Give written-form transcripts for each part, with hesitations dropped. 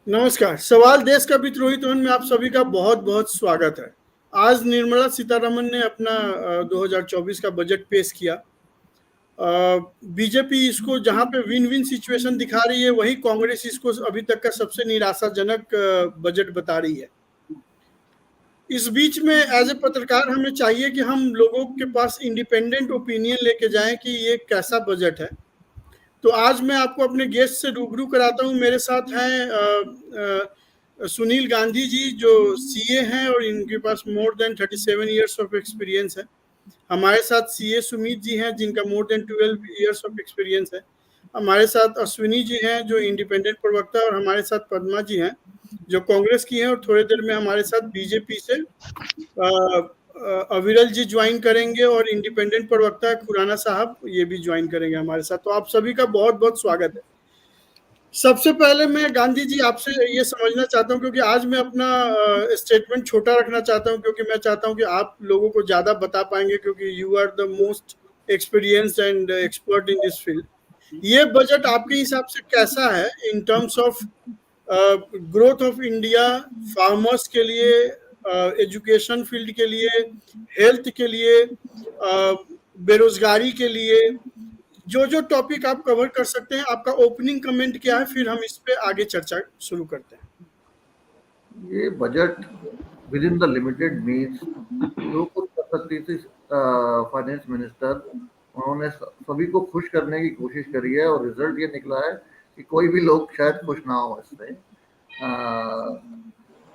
नमस्कार। सवाल देश का विद्रोही वन में आप सभी का बहुत बहुत स्वागत है। आज निर्मला सीतारमण ने अपना 2024 का बजट पेश किया। बीजेपी इसको जहां पे विन विन सिचुएशन दिखा रही है, वही कांग्रेस इसको अभी तक का सबसे निराशाजनक बजट बता रही है। इस बीच में एज ए पत्रकार हमें चाहिए कि हम लोगों के पास इंडिपेंडेंट ओपिनियन लेके जाएं कि ये कैसा बजट है। तो आज मैं आपको अपने गेस्ट से रूबरू कराता हूँ। मेरे साथ हैं सुनील गांधी जी, जो सीए हैं और इनके पास more than 37 years of experience है। हमारे साथ सीए सुमित जी हैं, जिनका more than 12 years of experience है। हमारे साथ अश्विनी जी हैं, जो इंडिपेंडेंट प्रवक्ता, और हमारे साथ पद्मा जी हैं, जो कांग्रेस की हैं, और थोड़ी देर में हमारे साथ बीजेपी से अविरल जी ज्वाइन करेंगे, और इंडिपेंडेंट प्रवक्ता खुराना साहब ये भी ज्वाइन करेंगे हमारे साथ। तो आप सभी का बहुत बहुत स्वागत है। सबसे पहले मैं गांधी जी आपसे ये समझना चाहता हूं, क्योंकि आज मैं अपना स्टेटमेंट छोटा रखना चाहता हूं, क्योंकि मैं चाहता हूं कि आप लोगों को ज्यादा बता पाएंगे, क्योंकि you are the most experienced and expert in this field. ये बजट आपके हिसाब से कैसा है in terms of growth of India, farmers के लिए, एजुकेशन फील्ड के लिए, हेल्थ के लिए, बेरोजगारी के लिए? जो जो टॉपिक आप कवर कर सकते हैं, आपका ओपनिंग कमेंट क्या है, फिर हम इस पे आगे चर्चा शुरू करते हैं। ये budget with in the limited means जो कुछ कर सकती थी फाइनेंस मिनिस्टर, उन्होंने सभी को खुश करने की कोशिश करी है, और रिजल्ट ये निकला है कि कोई भी लोग शायद खुश ना हो इससे।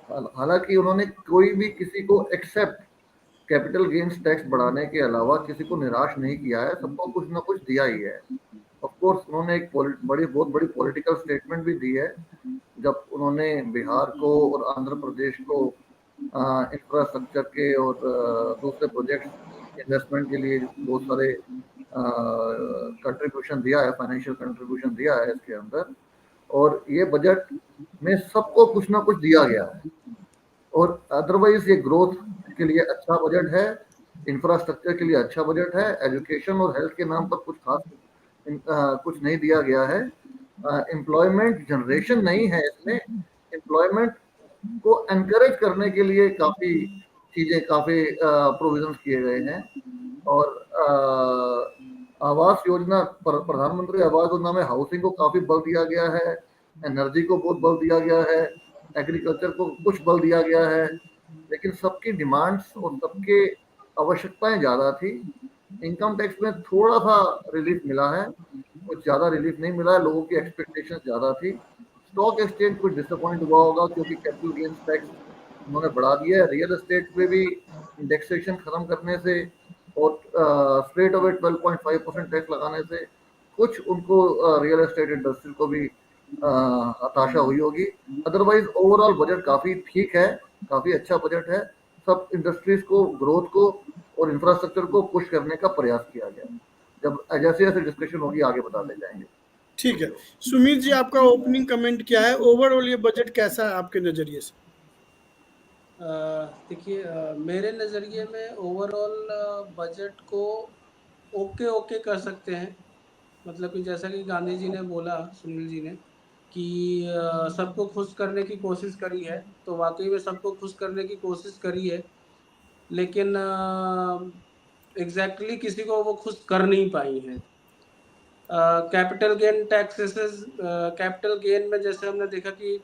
हालांकि उन्होंने कोई भी किसी को एक्सेप्ट कैपिटल गेन्स टैक्स बढ़ाने के अलावा किसी को निराश नहीं किया है, सबको कुछ ना कुछ दिया ही है। ऑफ कोर्स उन्होंने एक बहुत बड़ी पॉलिटिकल स्टेटमेंट भी दी है, जब उन्होंने बिहार को और आंध्र प्रदेश को इंफ्रास्ट्रक्चर के और दूसरे प्रोजेक्ट इन्वेस्टमेंट के लिए बहुत सारे कंट्रीब्यूशन दिया है, फाइनेंशियल कंट्रीब्यूशन दिया है इसके अंदर। और ये बजट में सबको कुछ ना कुछ दिया गया है, और अदरवाइज ये ग्रोथ के लिए अच्छा बजट है, इंफ्रास्ट्रक्चर के लिए अच्छा बजट है, एजुकेशन और हेल्थ के नाम पर कुछ खास कुछ नहीं दिया गया है। एम्प्लॉयमेंट जनरेशन नहीं है इसमें, एम्प्लॉयमेंट को एनकरेज करने के लिए काफी चीजें, काफी प्रोविजंस किए गए हैं। और आवास योजना, प्रधानमंत्री आवास योजना में हाउसिंग को काफी बल दिया गया है, एनर्जी को बहुत बल दिया गया है, एग्रीकल्चर को कुछ बल दिया गया है, लेकिन सबकी डिमांड्स और सबके आवश्यकताएं ज्यादा थी। इनकम टैक्स में थोड़ा सा रिलीफ मिला है, कुछ ज्यादा रिलीफ नहीं मिला है, लोगों की एक्सपेक्टेशन ज्यादा थी। स्टॉक एक्सचेंज कुछ डिसअपॉइंट हुआ होगा, क्योंकि कैपिटल गेन्स टैक्स उन्होंने बढ़ा दिया है। रियल एस्टेट पे भी इंडेक्सेशन खत्म करने से और स्ट्रेट अवे 12.5% टैक्स लगाने से कुछ उनको रियल एस्टेट इंडस्ट्री को भी हताशा हुई होगी। अदरवाइज ओवरऑल बजट काफी ठीक है, काफी अच्छा बजट है। सब इंडस्ट्रीज को, ग्रोथ को और इंफ्रास्ट्रक्चर को पुश करने का प्रयास किया गया। जब जैसे जैसे डिस्कशन होगी आगे बताते जाएंगे। ठीक है, सुमित जी आपका ओपनिंग कमेंट क्या है? ओवरऑल ये बजट कैसा है आपके नजरिए से? देखिए, मेरे नज़रिए में ओवरऑल बजट को ओके कर सकते हैं। मतलब कि जैसा कि गांधी जी ने बोला, सुनील जी ने, कि सबको खुश करने की कोशिश करी है, तो वाकई में सबको खुश करने की कोशिश करी है, लेकिन एग्जैक्टली किसी को वो खुश कर नहीं पाई है। Capital gain taxes, capital gain में जैसे हमने देखा कि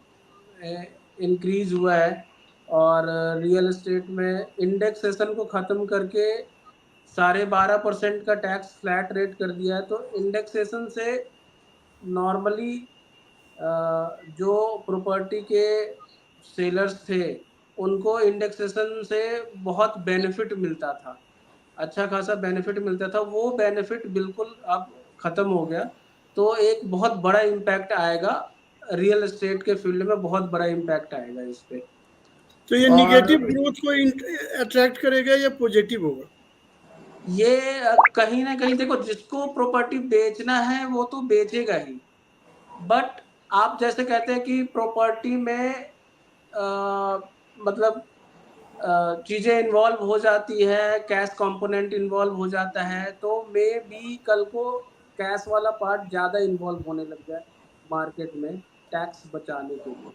इंक्रीज हुआ है, और रियल एस्टेट में इंडेक्सेशन को ख़त्म करके 12.5% का टैक्स फ्लैट रेट कर दिया है। तो इंडेक्सेशन से नॉर्मली जो प्रॉपर्टी के सेलर्स थे, उनको इंडेक्सेशन से बहुत बेनिफिट मिलता था, अच्छा खासा बेनिफिट मिलता था। वो बेनिफिट बिल्कुल अब ख़त्म हो गया। तो एक बहुत बड़ा इम्पैक्ट आएगा रियल एस्टेट के फील्ड में, बहुत बड़ा इम्पैक्ट आएगा इस पे। तो ये निगेटिव ग्रोथ को अट्रैक्ट करेगा या पॉजिटिव होगा? ये कहीं ना कहीं देखो, जिसको प्रॉपर्टी बेचना है वो तो बेचेगा ही, बट आप जैसे कहते हैं कि प्रॉपर्टी में मतलब चीज़ें इन्वॉल्व हो जाती है, कैश कंपोनेंट इन्वॉल्व हो जाता है, तो मे बी कल को कैश वाला पार्ट ज़्यादा इन्वॉल्व होने लग जाए मार्केट में टैक्स बचाने के लिए।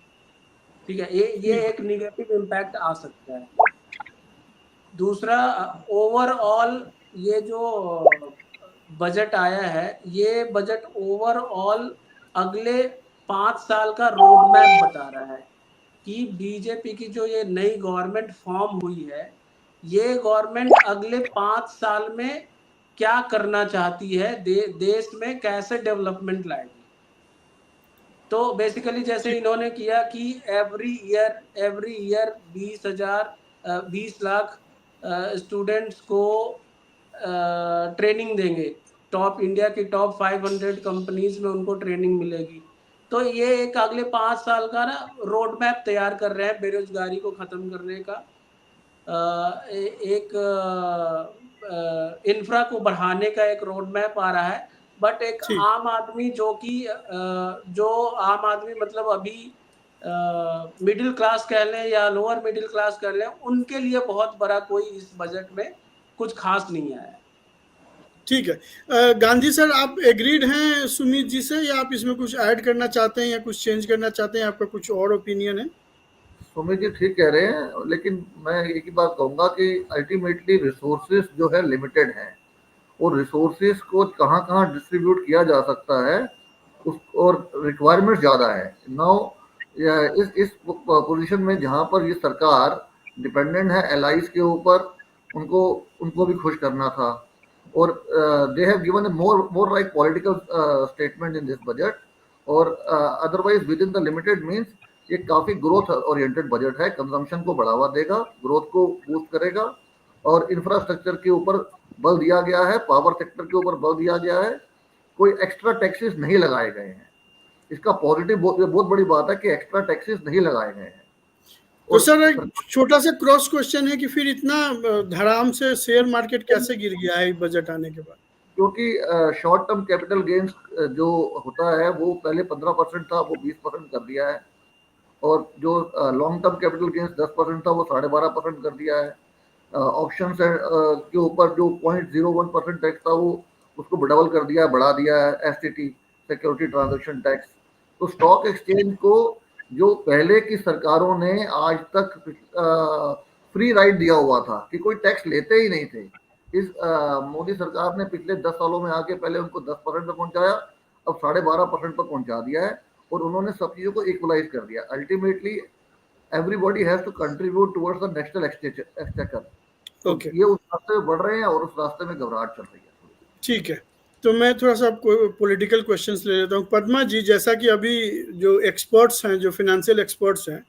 ठीक है, ये एक निगेटिव इम्पैक्ट आ सकता है। दूसरा, ओवरऑल ये जो बजट आया है, ये बजट ओवरऑल अगले 5 साल का रोड मैप बता रहा है कि बीजेपी की जो ये नई गवर्नमेंट फॉर्म हुई है, ये गवर्नमेंट अगले 5 साल में क्या करना चाहती है, देश में कैसे डेवलपमेंट लाएगी। तो बेसिकली जैसे इन्होंने किया कि एवरी ईयर 20 लाख स्टूडेंट्स को ट्रेनिंग देंगे, इंडिया की टॉप 500 कंपनीज में उनको ट्रेनिंग मिलेगी। तो ये एक अगले 5 साल का ना रोड मैप तैयार कर रहे हैं बेरोजगारी को खत्म करने का, एक इंफ्रा को बढ़ाने का एक रोड मैप आ रहा है। बट एक आम आदमी जो आम आदमी मतलब अभी मिडिल क्लास कह लें या लोअर मिडिल क्लास कह लें, उनके लिए बहुत बड़ा कोई इस बजट में कुछ खास नहीं आया है। ठीक है। गांधी सर, आप एग्रीड हैं सुमित जी से, या आप इसमें कुछ ऐड करना चाहते हैं या कुछ चेंज करना चाहते हैं? आपका कुछ और ओपिनियन है? सुमित जी ठीक कह रहे हैं, लेकिन मैं एक ही बात कहूंगा कि अल्टीमेटली रिसोर्सेज जो है लिमिटेड हैं, और रिसोर्सेज को कहाँ कहाँ डिस्ट्रीब्यूट किया जा सकता है उस, और रिक्वायरमेंट ज़्यादा है। नाउ इस पोजीशन में जहाँ पर ये सरकार डिपेंडेंट है एलाइज के ऊपर, उनको भी खुश करना था, और they have given a more like political statement in this budget, और otherwise within the limited means ये काफ़ी ग्रोथ ओरिएंटेड बजट है, कंजम्पशन को बढ़ावा देगा, ग्रोथ को बूस्ट करेगा, और इंफ्रास्ट्रक्चर के ऊपर बल दिया गया है, पावर सेक्टर के ऊपर बल दिया गया है, कोई एक्स्ट्रा टैक्सेस नहीं लगाए गए हैं। इसका पॉजिटिव बहुत बड़ी बात है कि एक्स्ट्रा टैक्सेस नहीं लगाए गए हैं। तो सर एक छोटा सा क्रॉस क्वेश्चन है कि फिर इतना धड़ाम से शेयर मार्केट कैसे गिर गया है बजट आने के बाद? क्योंकि शॉर्ट टर्म कैपिटल गेन्स जो होता है वो पहले 15% था, वो 20% कर दिया है, और जो लॉन्ग टर्म कैपिटल गेन्स 10% था वो 12.5% कर दिया है। ऑप्शन के ऊपर जो 0.01% टैक्स था वो उसको डबल कर दिया है, बढ़ा दिया है, STT सिक्योरिटी ट्रांजैक्शन टैक्स। तो स्टॉक एक्सचेंज को जो पहले की सरकारों ने आज तक फ्री राइड दिया हुआ था कि कोई टैक्स लेते ही नहीं थे, इस मोदी सरकार ने पिछले 10 सालों में आके पहले उनको 10% पर पहुंचाया, अब 12.5% पर पहुंचा दिया है, और उन्होंने सब चीज़ों को इक्वलाइज कर दिया। Ultimately everybody has to contribute towards the national exchequer. Okay, ये उस रास्ते में बढ़ रहे हैं और उस रास्ते में घबराहट चल रही है। ठीक है। तो मैं थोड़ा सा पॉलिटिकल क्वेश्चंस ले लेता हूँ। पद्मा जी, जैसा कि अभी जो एक्सपर्ट्स हैं, जो फिनेंशियल एक्सपर्ट्स हैं,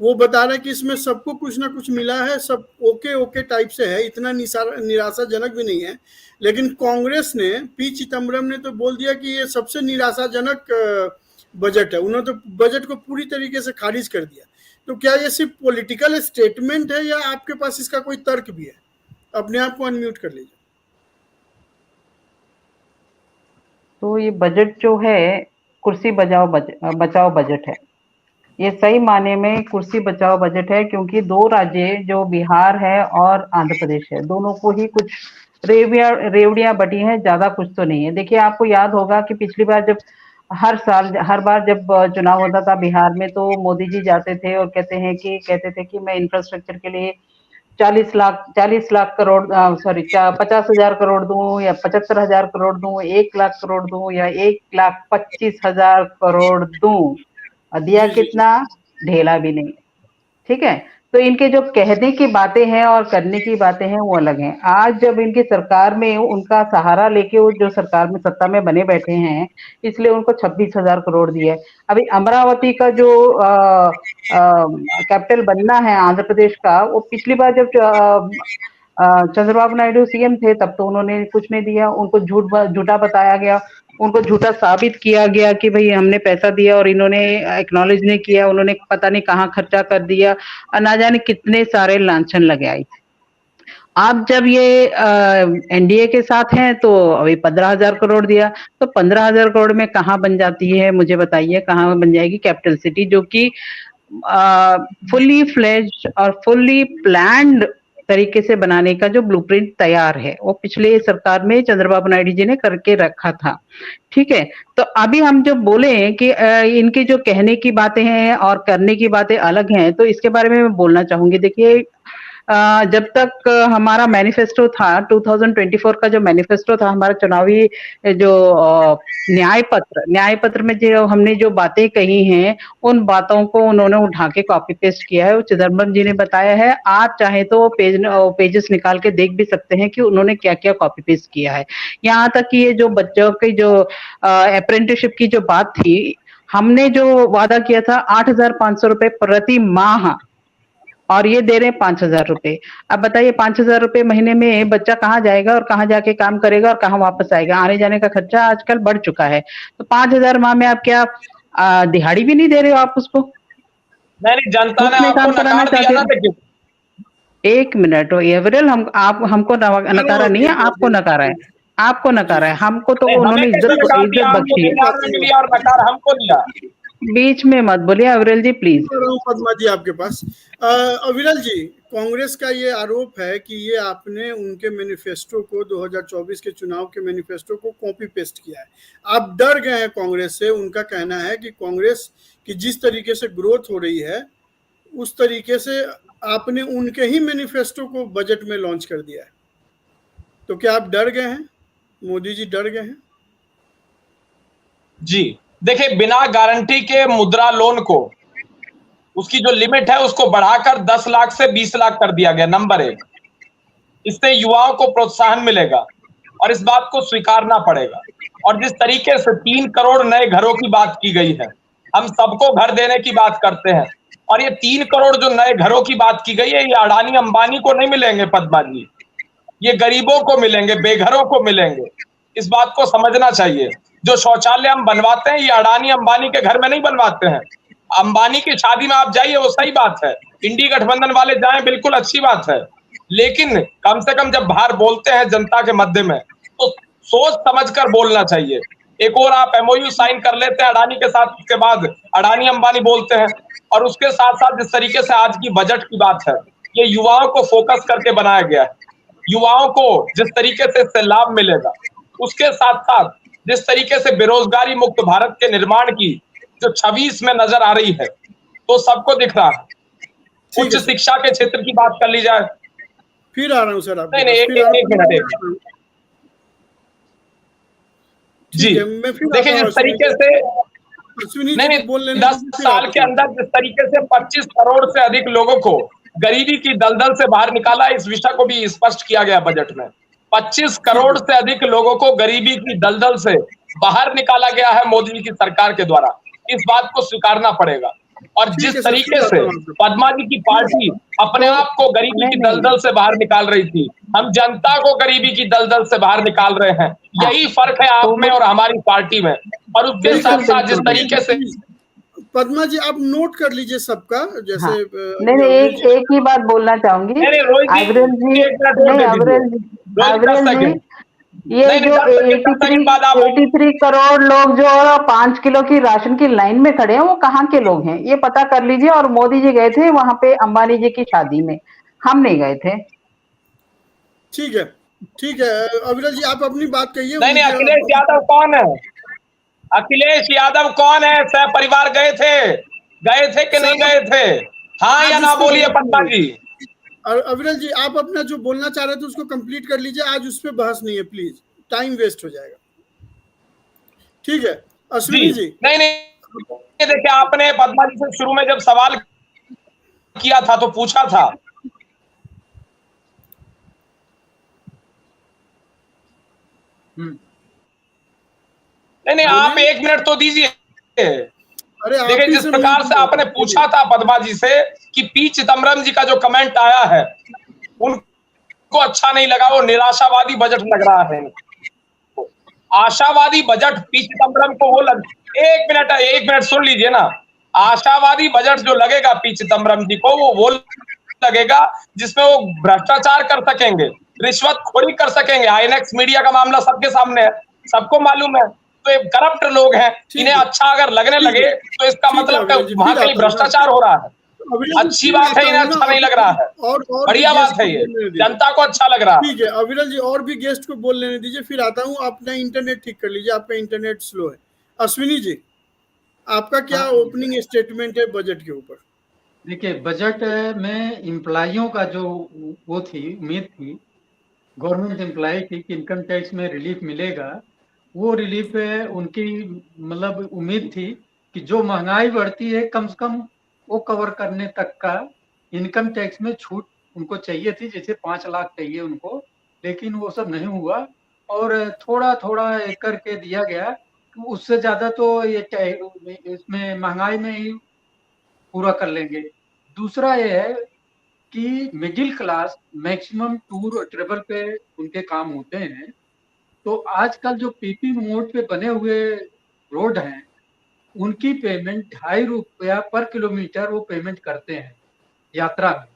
वो बता रहे हैं कि इसमें सबको कुछ ना कुछ मिला है, सब ओके टाइप से है, इतना निराशाजनक भी नहीं है। लेकिन कांग्रेस ने, पी चिदम्बरम ने तो बोल दिया कि ये सबसे निराशाजनक बजट है। उन्होंने तो बजट को पूरी तरीके से खारिज कर दिया। तो क्या ये सिर्फ पॉलिटिकल स्टेटमेंट है या आपके पास इसका कोई तर्क भी है? अपने आप को अनम्यूट कर लीजिए। तो ये बजट जो है कुर्सी बचाओ बजट है। ये सही माने में कुर्सी बचाओ बजट है, क्योंकि दो राज्य जो बिहार है और आंध्र प्रदेश है, दोनों को ही कुछ रेवड़ियां बटी हैं, ज्यादा कुछ तो नहीं है। देखिए, आपको याद होगा कि पिछली बार जब हर बार जब चुनाव होता था बिहार में, तो मोदी जी जाते थे और कहते थे कि मैं इंफ्रास्ट्रक्चर के लिए 40 लाख करोड़ 50,000 करोड़ दूं, या 75,000 करोड़ दूं, 1 लाख करोड़ दूं, या 1,25,000 करोड़ दूं। दिया कितना? ढेला भी नहीं। ठीक है, तो इनके जो कहने की बातें हैं और करने की बातें हैं वो अलग हैं। आज जब इनकी सरकार में उनका सहारा लेके वो जो सरकार में सत्ता में बने बैठे हैं, इसलिए उनको 26,000 करोड़ दिए। अभी अमरावती का जो कैपिटल बनना है आंध्र प्रदेश का, वो पिछली बार जब चंद्रबाबू नायडू सीएम थे तब तो उन्होंने कुछ नहीं दिया, उनको झूठा बताया गया, उनको झूठा साबित किया गया कि भाई हमने पैसा दिया, और इन्होंने एक्नॉलेज नहीं किया, उन्होंने पता नहीं कहाँ खर्चा कर दिया, और ना जाने कितने सारे लांछन लगे आई। आप जब ये एनडीए के साथ हैं तो अभी 15,000 करोड़ दिया, तो 15,000 करोड़ में कहाँ बन जाती है, मुझे बताइए, कहाँ बन जाएगी कैपिटल सिटी, जो कि फुल्ली फ्लेज्ड और फुल्ली प्लान्ड तरीके से बनाने का जो ब्लूप्रिंट तैयार है, वो पिछले सरकार में चंद्रबाबू नायडू जी ने करके रखा था। ठीक है, तो अभी हम जो बोले कि इनके जो कहने की बातें हैं और करने की बातें अलग हैं, तो इसके बारे में मैं बोलना चाहूंगी। देखिए, जब तक हमारा मैनिफेस्टो था, 2024 का जो मैनिफेस्टो था, हमारा चुनावी जो न्याय पत्र में जो हमने जो बातें कही हैं, उन बातों को उन्होंने उठा के कॉपी पेस्ट किया है। चिदम्बरम जी ने बताया है, आप चाहे तो पेजेस निकाल के देख भी सकते हैं कि उन्होंने क्या क्या कॉपी पेस्ट किया है। यहाँ तक कि ये जो बच्चों की जो अप्रेंटिसशिप की जो बात थी, हमने जो वादा किया था 8,500 रुपए प्रति माह, और ये दे रहे हैं 5,000 रुपए। अब बताइए 5,000 रुपए महीने में बच्चा कहाँ जाएगा और कहाँ जाके काम करेगा और कहाँ वापस आएगा? आने जाने का खर्चा आजकल बढ़ चुका है। तो 5,000 माह में आप क्या दिहाड़ी भी नहीं दे रहे हो आप उसको? नहीं, जनता ने आपको नकार दिया ना। देखिए, एक मिनट, एवरेल, हमको नकारा नहीं है, आपको नकारा है, आपको नकारा है। हमको तो उन्होंने इज्जत बख्शी है। और नकार हमको दिया। बीच में मत बोलिए अविरल जी, प्लीज। पद्मा जी आपके पास। अविरल जी, कांग्रेस का ये आरोप है कि ये आपने उनके मैनिफेस्टो को, 2024 के चुनाव के मैनिफेस्टो को कॉपी पेस्ट किया है। आप डर गए हैं कांग्रेस से। उनका कहना है कि कांग्रेस की जिस तरीके से ग्रोथ हो रही है, उस तरीके से आपने उनके ही मैनिफेस्टो को बजट में लॉन्च कर दिया है। तो क्या आप डर गए हैं? मोदी जी डर गए हैं? जी देखिए, बिना गारंटी के मुद्रा लोन को, उसकी जो लिमिट है उसको बढ़ाकर 10 लाख से 20 लाख कर दिया गया। नंबर 1, इससे युवाओं को प्रोत्साहन मिलेगा और इस बात को स्वीकारना पड़ेगा। और जिस तरीके से 3 करोड़ नए घरों की बात की गई है, हम सबको घर देने की बात करते हैं, और ये 3 करोड़ जो नए घरों की बात की गई है, ये अडानी अंबानी को नहीं मिलेंगे पद्मा जी, ये गरीबों को मिलेंगे, बेघरों को मिलेंगे। इस बात को समझना चाहिए। जो शौचालय हम बनवाते हैं, ये अडानी अंबानी के घर में नहीं बनवाते हैं। अंबानी की शादी में आप जाइए, वो सही बात है। इंडी गठबंधन वाले जाएं, बिल्कुल अच्छी बात है। लेकिन कम से कम जब बाहर बोलते हैं जनता के मध्य में, तो सोच समझकर बोलना चाहिए। एक और आप एमओयू साइन कर लेते हैं अडानी के साथ, उसके बाद अडानी अंबानी बोलते हैं। और उसके साथ साथ जिस तरीके से आज की बजट की बात है, ये युवाओं को फोकस करके बनाया गया है। युवाओं को जिस तरीके से इससे लाभ मिलेगा, उसके साथ साथ जिस तरीके से बेरोजगारी मुक्त भारत के निर्माण की जो छवि इसमें नजर आ रही है, तो सबको दिख रहा है। उच्च शिक्षा के क्षेत्र की बात कर ली जाए, फिर आ रहा हूं सर। आप नहीं, एक मिनट जी। देखिए, जिस तरीके से नहीं 10 साल के अंदर जिस तरीके से 25 करोड़ से अधिक लोगों को गरीबी की दलदल से बाहर निकाला, इस विषय को भी स्पष्ट किया गया बजट में। 25 करोड़ से अधिक लोगों को गरीबी की दलदल से बाहर निकाला गया है मोदी जी की सरकार के द्वारा। इस बात को स्वीकारना पड़ेगा। और जिस तरीके से पद्मा जी की पार्टी अपने आप को गरीबी की दलदल से बाहर निकाल रही थी, हम जनता को गरीबी की दलदल से बाहर निकाल रहे हैं। यही फर्क है आप में और हमारी पार्टी में। और उसके साथ साथ जिस तरीके से पद्मा जी, आप नोट कर लीजिए सबका, जैसे हाँ। नहीं, एक ही बात बोलना चाहूंगी अविरल जी, ये जो 83 करोड़ लोग जो 5 किलो की राशन की लाइन में खड़े हैं, वो कहाँ के लोग हैं, ये पता कर लीजिए। और मोदी जी गए थे वहां पे अंबानी जी की शादी में, हम नहीं गए थे। ठीक है, ठीक है अविरल जी, आप अपनी बात कहिए। नहीं, अखिलेश यादव कौन है? अखिलेश यादव कौन है? सह परिवार गए थे कि नहीं गए थे? हाँ या ना बोलिए पद्मा जी। अविरल जी, आप अपना जो बोलना चाह रहे थे उसको कंप्लीट कर लीजिए। आज उस पर बहस नहीं है, प्लीज, टाइम वेस्ट हो जाएगा। ठीक है अश्विनी जी। नहीं, देखिए, आपने पद्मा जी से शुरू में जब सवाल किया था तो पूछा था, नहीं, आप 1 मिनट तो दीजिए। देखिए, जिस प्रकार से आपने पूछा था पद्मा जी से कि पी चिदम्बरम जी का जो कमेंट आया है उनको अच्छा नहीं लगा, वो निराशावादी बजट लग रहा है। आशावादी बजट पी चिदम्बरम को वो लग, एक मिनट सुन लीजिए ना। आशावादी बजट जो लगेगा पी चिदम्बरम जी को, वो लगेगा जिसमें वो भ्रष्टाचार कर सकेंगे, रिश्वतखोरी कर सकेंगे। आईएनएक्स मीडिया का मामला सबके सामने है, सबको मालूम है। तो ये करप्ट लोग हैं, इन्हें अच्छा अगर लगने लगे तो इसका मतलब वहां कहीं भ्रष्टाचार हो रहा है। अविरल जी, अच्छी फिर बात है, आता इन्हें हूँ ना, अच्छा नहीं लग रहा है, और बढ़िया भी बात गेस्ट है, को ये बोलने दीजिए। जनता को अच्छा लग रहा है। ठीक है अविरल जी, और भी गेस्ट को बोल लेने दीजिए, फिर आता हूँ। अपना इंटरनेट ठीक कर लीजिए, आपका इंटरनेट स्लो है। अश्विनी जी, आपका क्या हाँ, ओपनिंग स्टेटमेंट है बजट के ऊपर? देखिए बजट में इम्प्लॉइयों का जो वो थी उम्मीद थी गवर्नमेंट एम्प्लॉय की कि इनकम टैक्स में रिलीफ मिलेगा, वो रिलीफ उनकी मतलब उम्मीद थी कि जो महंगाई बढ़ती है कम से कम वो कवर करने तक का इनकम टैक्स में छूट उनको चाहिए थी, जैसे 5 लाख चाहिए उनको, लेकिन वो सब नहीं हुआ और थोड़ा थोड़ा एक करके दिया गया। तो उससे ज्यादा तो ये इसमें महंगाई में ही पूरा कर लेंगे। दूसरा ये है कि मिडिल क्लास मैक्सिमम टूर और ट्रेवल पे उनके काम होते हैं, तो आजकल जो पीपी मोड पे बने हुए रोड हैं उनकी पेमेंट 2.5 रुपया पर किलोमीटर वो पेमेंट करते हैं यात्रा में।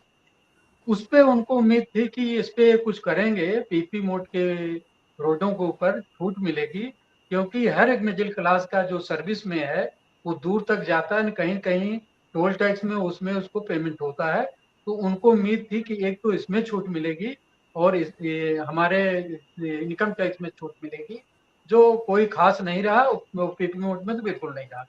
उस पे उनको उम्मीद थी कि इस पे कुछ करेंगे, पीपी मोड के रोडों के ऊपर छूट मिलेगी, क्योंकि हर एक मिडिल क्लास का जो सर्विस में है वो दूर तक जाता है, कहीं कहीं टोल टैक्स में उसमें उसको पेमेंट होता है। तो उनको उम्मीद थी कि एक तो इसमें छूट मिलेगी और हमारे इनकम टैक्स में छूट मिलेगी, जो कोई खास नहीं रहा। पीपी मोड में तो बिल्कुल नहीं रहा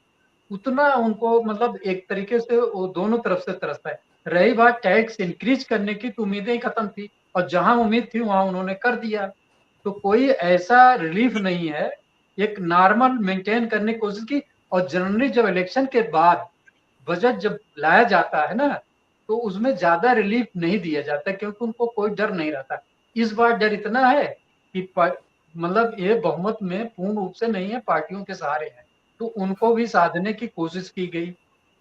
उतना। उनको मतलब एक तरीके से वो दोनों तरफ से तरसता है। रही बात टैक्स इंक्रीज करने की, तो उम्मीदें ही खत्म थी और जहां उम्मीद थी वहां उन्होंने कर दिया। तो कोई ऐसा रिलीफ नहीं है, एक नॉर्मल मेंटेन करने की कोशिश की। और जनरली जब इलेक्शन के बाद बजट जब लाया जाता है ना, तो उसमें ज्यादा रिलीफ नहीं दिया जाता, क्योंकि उनको कोई डर नहीं रहता। इस बार डर इतना है कि मतलब ये बहुमत में पूर्ण रूप से नहीं है, पार्टियों के सहारे है, तो उनको भी साधने की कोशिश की गई।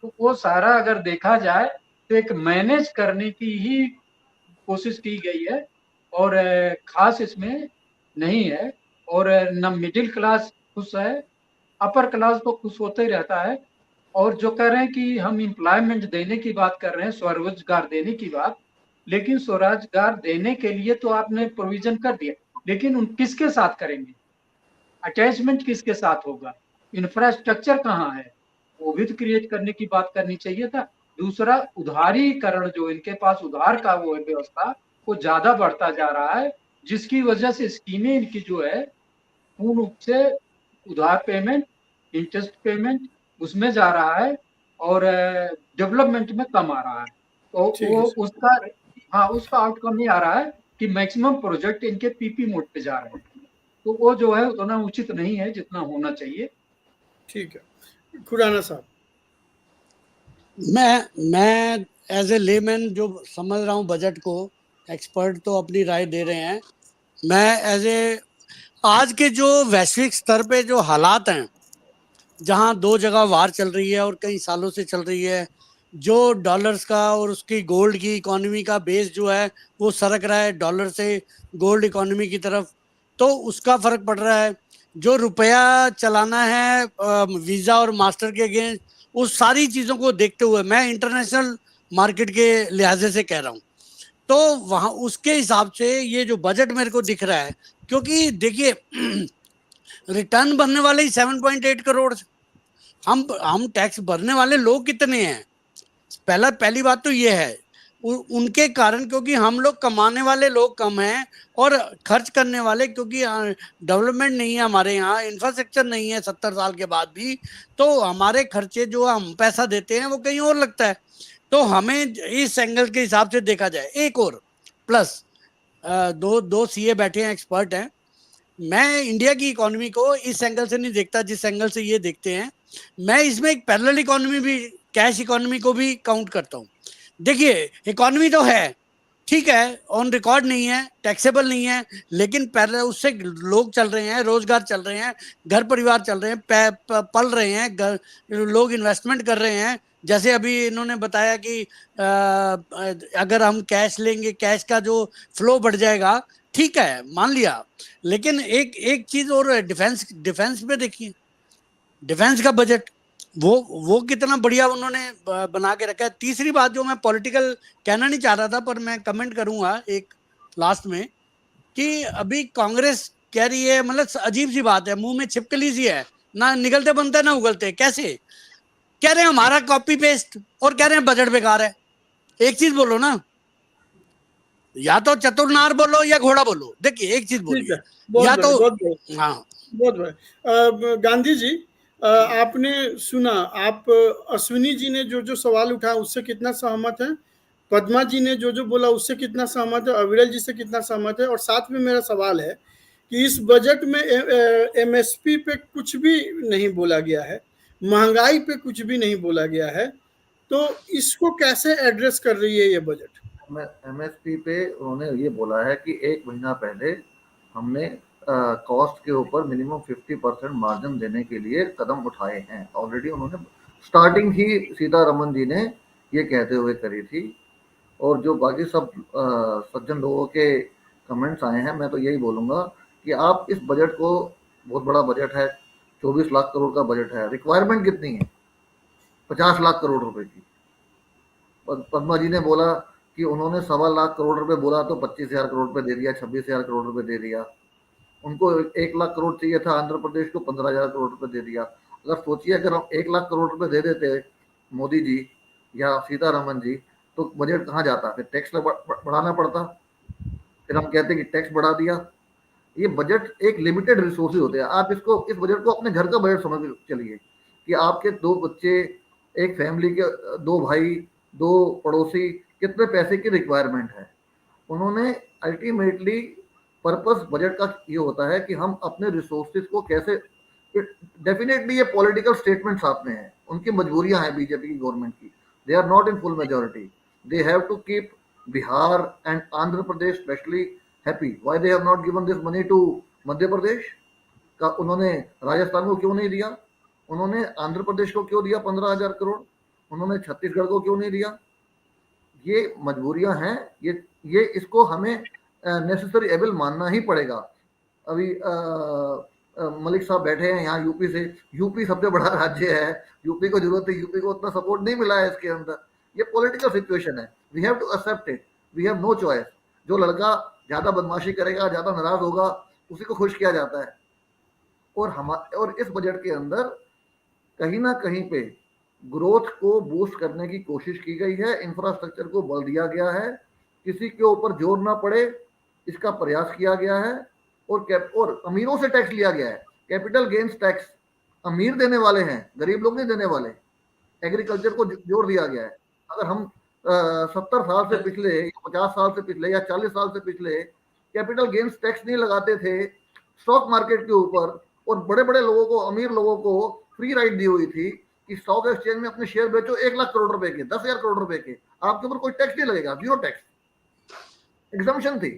तो वो सारा अगर देखा जाए तो एक मैनेज करने की ही कोशिश की गई है और खास इसमें नहीं है। और न मिडिल क्लास खुश है, अपर क्लास तो खुश होते ही रहता है। और जो कह रहे हैं कि हम एम्प्लॉयमेंट देने की बात कर रहे हैं, स्वरोजगार देने की बात, लेकिन स्वरोजगार देने के लिए तो आपने प्रोविजन कर दिया, लेकिन उन किसके साथ करेंगे, अटैचमेंट किसके साथ होगा, इंफ्रास्ट्रक्चर कहाँ है, वो भी तो क्रिएट करने की बात करनी चाहिए था। दूसरा उधारीकरण, जो इनके पास उधार का वो व्यवस्था वो ज्यादा बढ़ता जा रहा है, जिसकी वजह से स्कीमें इनकी जो है पूर्ण रूप से उधार पेमेंट, इंटरेस्ट पेमेंट उसमें जा रहा है और डेवलपमेंट में कम आ रहा है। तो ठीक वो है सर। उसका, हाँ उसका आउटकम ये आ रहा है कि मैक्सिमम प्रोजेक्ट इनके पीपी मोड पे जा रहे हैं। तो वो जो है उतना उचित नहीं है जितना होना चाहिए। ठीक है खुराना साहब। मैं एज ए लेमैन जो समझ रहा हूँ बजट को, एक्सपर्ट तो अपनी राय दे रहे हैं, मैं एज ए आज के जो वैश्विक स्तर पे जो हालात हैं, जहाँ दो जगह वार चल रही है और कई सालों से चल रही है, जो डॉलर्स का और उसकी गोल्ड की इकोनॉमी का बेस जो है वो सरक रहा है डॉलर से गोल्ड इकोनॉमी की तरफ, तो उसका फर्क पड़ रहा है। जो रुपया चलाना है वीजा और मास्टर के अगेंस्ट, उस सारी चीज़ों को देखते हुए मैं इंटरनेशनल मार्केट के लिहाजे से कह रहा हूँ, तो वहाँ उसके हिसाब से ये जो बजट मेरे को दिख रहा है, क्योंकि देखिए रिटर्न भरने वाले ही 7.8 करोड़, हम टैक्स भरने वाले लोग कितने हैं, पहली बात तो ये है। उनके कारण, क्योंकि हम लोग कमाने वाले लोग कम हैं और खर्च करने वाले, क्योंकि डेवलपमेंट नहीं है हमारे यहाँ, इंफ्रास्ट्रक्चर नहीं है 70 साल के बाद भी, तो हमारे खर्चे जो हम पैसा देते हैं वो कहीं और लगता है। तो हमें इस एंगल के हिसाब से देखा जाए। एक और प्लस दो सीए बैठे हैं, एक्सपर्ट हैं, मैं इंडिया की इकोनॉमी को इस एंगल से नहीं देखता जिस एंगल से ये देखते हैं। मैं इसमें एक पैरेलल इकोनॉमी भी, कैश इकोनॉमी को भी काउंट करता हूँ। देखिए इकोनॉमी तो है, ठीक है, ऑन रिकॉर्ड नहीं है, टैक्सेबल नहीं है, लेकिन पैरेलल उससे लोग चल रहे हैं, रोजगार चल रहे हैं, घर परिवार चल रहे हैं, पल रहे हैं, लोग इन्वेस्टमेंट कर रहे हैं। जैसे अभी इन्होंने बताया कि अगर हम कैश लेंगे, कैश का जो फ्लो बढ़ जाएगा, ठीक है, मान लिया, लेकिन एक चीज और, डिफेंस पे देखिए, डिफेंस का बजट वो कितना बढ़िया उन्होंने बना के रखा है। तीसरी बात जो मैं पॉलिटिकल कहना नहीं चाह रहा था, पर मैं कमेंट करूंगा एक लास्ट में, कि अभी कांग्रेस कह रही है, मतलब अजीब सी बात है, मुंह में छिपकली सी है, ना निकलते बनता है ना उगलते, कैसे कह रहे हैं हमारा कॉपी पेस्ट और कह रहे हैं बजट बेकार है। एक चीज बोलो ना, या तो चतुर्नार बोलो या घोड़ा बोलो। देखिए एक चीज ठीक बोलिए, है, बहुत या बढ़िया, तो बहुत बढ़िया, हाँ बहुत बढ़िया। गांधी जी, आपने सुना, आप अश्विनी जी ने जो जो सवाल उठाया उससे कितना सहमत है? पद्मा जी ने जो जो बोला उससे कितना सहमत है? अविरल जी से कितना सहमत है? और साथ में मेरा सवाल है कि इस बजट में एमएसपी पे कुछ भी नहीं बोला गया है, महंगाई पे कुछ भी नहीं बोला गया है, तो इसको कैसे एड्रेस कर रही है ये बजट? एमएसपी पे उन्होंने ये बोला है कि 1 महीना पहले हमने कॉस्ट के ऊपर मिनिमम 50% मार्जिन देने के लिए कदम उठाए हैं। ऑलरेडी उन्होंने स्टार्टिंग ही सीतारमन जी ने ये कहते हुए करी थी। और जो बाकी सब सज्जन लोगों के कमेंट्स आए हैं, मैं तो यही बोलूँगा कि आप इस बजट को, बहुत बड़ा बजट है, 24 लाख करोड़ का बजट है, रिक्वायरमेंट कितनी है? 50 लाख करोड़ रुपए की। पद्मा जी ने बोला कि उन्होंने 1.25 लाख करोड़ रुपए बोला तो 25,000 करोड़ रुपए दे दिया, 26,000 करोड़ रुपए दे दिया। उनको 1 लाख करोड़ चाहिए था आंध्र प्रदेश को, 15,000 करोड़ रुपए दे दिया। अगर सोचिए, अगर हम 1 लाख करोड़ रुपए दे देते मोदी जी या सीतारमन जी, तो बजट कहाँ जाता? फिर टैक्स बढ़ाना पड़ता। फिर हम कहते कि टैक्स बढ़ा दिया। ये बजट एक लिमिटेड रिसोर्सेज होते हैं। आप इसको, इस बजट को अपने घर का बजट समझ चलिए कि आपके 2 बच्चे, एक फैमिली के 2 भाई, 2 पड़ोसी, कितने पैसे की रिक्वायरमेंट है। उन्होंने अल्टीमेटली पर्पस बजट का ये होता है कि हम अपने रिसोर्सेज को कैसे, डेफिनेटली ये पॉलिटिकल स्टेटमेंट साथ में है, उनकी मजबूरियां हैं बीजेपी की गवर्नमेंट की। They are not in full majority, they have to keep Bihar and Andhra Pradesh specially happy. Why they have not given this money to Madhya Pradesh का? उन्होंने राजस्थान को क्यों नहीं दिया? उन्होंने आंध्र प्रदेश को क्यों दिया 15,000 करोड़? उन्होंने छत्तीसगढ़ को क्यों नहीं दिया? ये मजबूरियां हैं, ये इसको हमें नेसेसरी एबल मानना ही पड़ेगा। अभी मलिक साहब बैठे हैं यहाँ यूपी से। यूपी सबसे बड़ा राज्य है, यूपी को जरूरत है, यूपी को उतना सपोर्ट नहीं मिला है इसके अंदर। ये पॉलिटिकल सिचुएशन है, we have to accept it, we have no choice. जो लड़का ज्यादा बदमाशी करेगा, ज्यादा नाराज होगा, उसी को खुश किया जाता है। और इस बजट के अंदर कहीं ना कहीं पे ग्रोथ को बूस्ट करने की कोशिश की गई है, इंफ्रास्ट्रक्चर को बल दिया गया है, किसी के ऊपर जोर ना पड़े इसका प्रयास किया गया है। और अमीरों से टैक्स लिया गया है, कैपिटल गेन्स टैक्स अमीर देने वाले हैं, गरीब लोग नहीं देने वाले। एग्रीकल्चर को जोर दिया गया है। अगर हम 70 साल से पिछले, 50 साल से पिछले या 40 साल से पिछले कैपिटल गेन्स टैक्स नहीं लगाते थे स्टॉक मार्केट के ऊपर, और बड़े बड़े लोगों को, अमीर लोगों को फ्री राइट दी हुई थी कि स्टॉक एक्सचेंज में अपने शेयर बेचो 1 लाख करोड़ रुपए के, 10,000 करोड़ रुपए के, आपके ऊपर कोई टैक्स नहीं लगेगा, जीरो टैक्स, एग्जम्पशन थी।